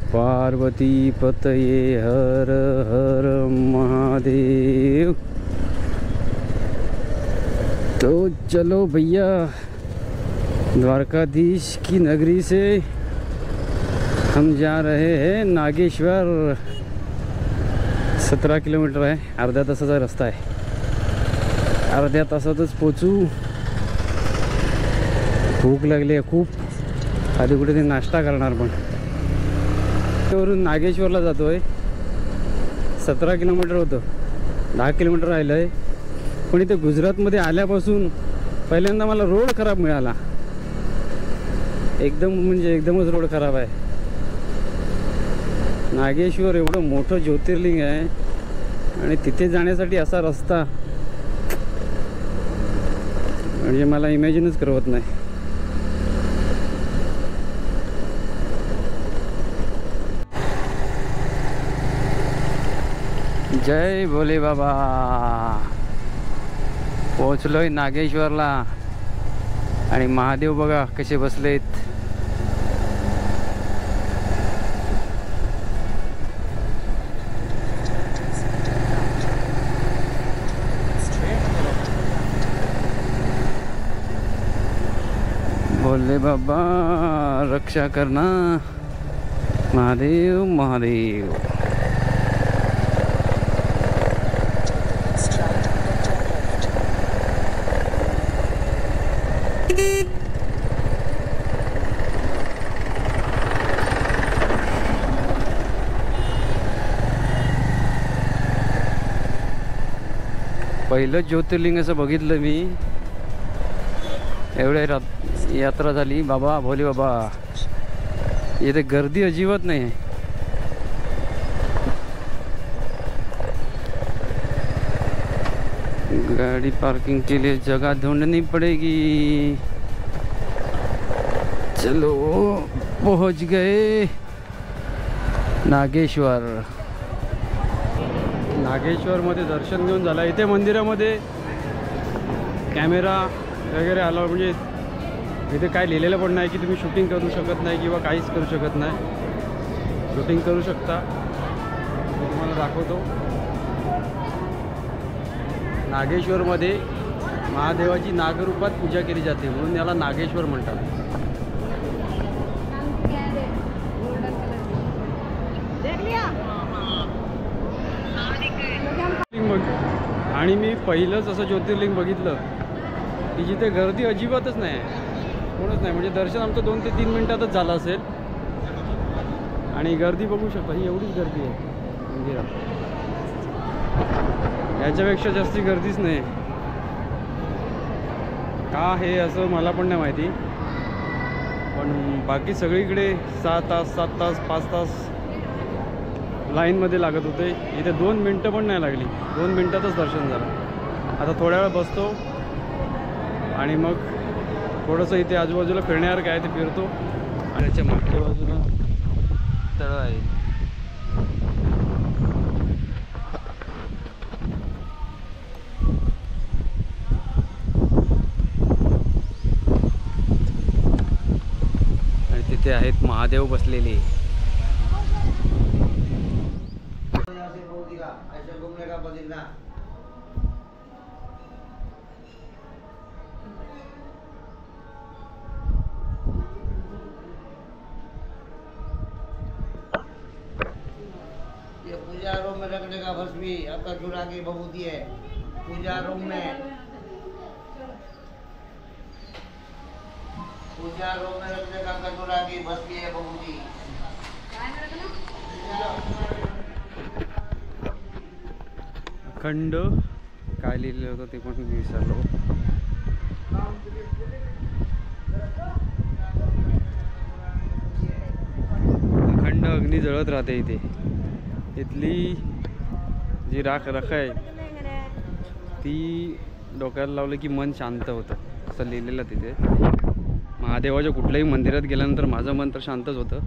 पार्वती पतये हर हर महादेव। तो चलो भैया, द्वारकाधीश की नगरी से हम जा रहे हैं नागेश्वर। 17 किलोमीटर आहे, अर्ध्या तासाचा रस्ता आहे। अर्ध्या तासातच पोचू। भूक लागली आहे खूप, आधी कुठे नाश्ता करणार। पण वरून नागेश्वरला जातोय, 17 किलोमीटर होतं, 10 किलोमीटर राहिलं आहे। पण इथे गुजरातमध्ये आल्यापासून पहिल्यांदा मला रोड खराब मिळाला, एकदम म्हणजे एकदमच रोड खराब आहे। नागेश्वर एवढं मोठं ज्योतिर्लिंग आहे आणि तिथे जाण्यासाठी असा रस्ता म्हणजे मला इमॅजिनच करवत नाही। जय भोले बाबा। पोहोचलोय नागेश्वरला आणि महादेव बघा कसे बसलेत। भोले बाबा रक्षा करना, महादेव महादेव। पहिलं ज्योतिर्लिंग असं बघितलं मी, एवढ्या यात्रा झाली बाबा भोले बाबा। इथे गर्दी अजिबात नाही आहे। गाड़ी पार्किंग के लिए जगह ढूंढनी पड़ेगी। चलो पहुंच गए नागेश्वर। नागेश्वरमध्ये दर्शन घेऊन झालं। इथे मंदिरामध्ये कॅमेरा वगैरे अलाउड, म्हणजे इथे काय लिहिलेलं पण नाही की तुम्ही शूटिंग करू शकत नाही किंवा काहीच करू शकत नाही। शूटिंग करू शकता, मी तुम्हाला दाखवतो। नागेश्वरमध्ये महादेवाची नागरूपात पूजा केली जाते म्हणून याला नागेश्वर म्हणतात। आणि मी पहिलंच असं ज्योतिर्लिंग बघितलं की जिथे गर्दी अजिबातच नाही आहे, कोणच नाही। म्हणजे दर्शन आमचं 2 ते 3 मिनिटातच झालं असेल आणि गर्दी बघू शकता, ही एवढीच गर्दी आहे मंदिरात, याच्यापेक्षा जास्ती गर्दीच नाही। का हे असं मला पण नाही माहिती, पण बाकी सगळीकडे 6 तास 7 तास 5 तास लाईनमध्ये लागत होते। इथे 2 मिनटं पण नाही लागली, 2 मिनटातच दर्शन झालं। आता थोड्या वेळ बसतो आणि मग थोडंसं इथे आजूबाजूला फिरण्यासारखं काय ते फिरतो। आणि याच्या मागच्या बाजूला तळ आहे। आणि तिथे आहेत महादेव बसलेले। पूजा रूम में रखने का भस्मी आपका चुरा की बबूती है। पूजा रूम में रखने का कटोरा की भस्मी है बबूती। अखंड काय लिहिलेलं होतं ते पण मी विसरलो। अखंड अग्नी जळत राहते इथे। इथली जी राख आहे ती डोक्याला लावलं की मन शांत होतं, असं लिहिलेलं तिथे। महादेवाच्या कुठल्याही मंदिरात गेल्यानंतर माझं मन तर शांतच होतं।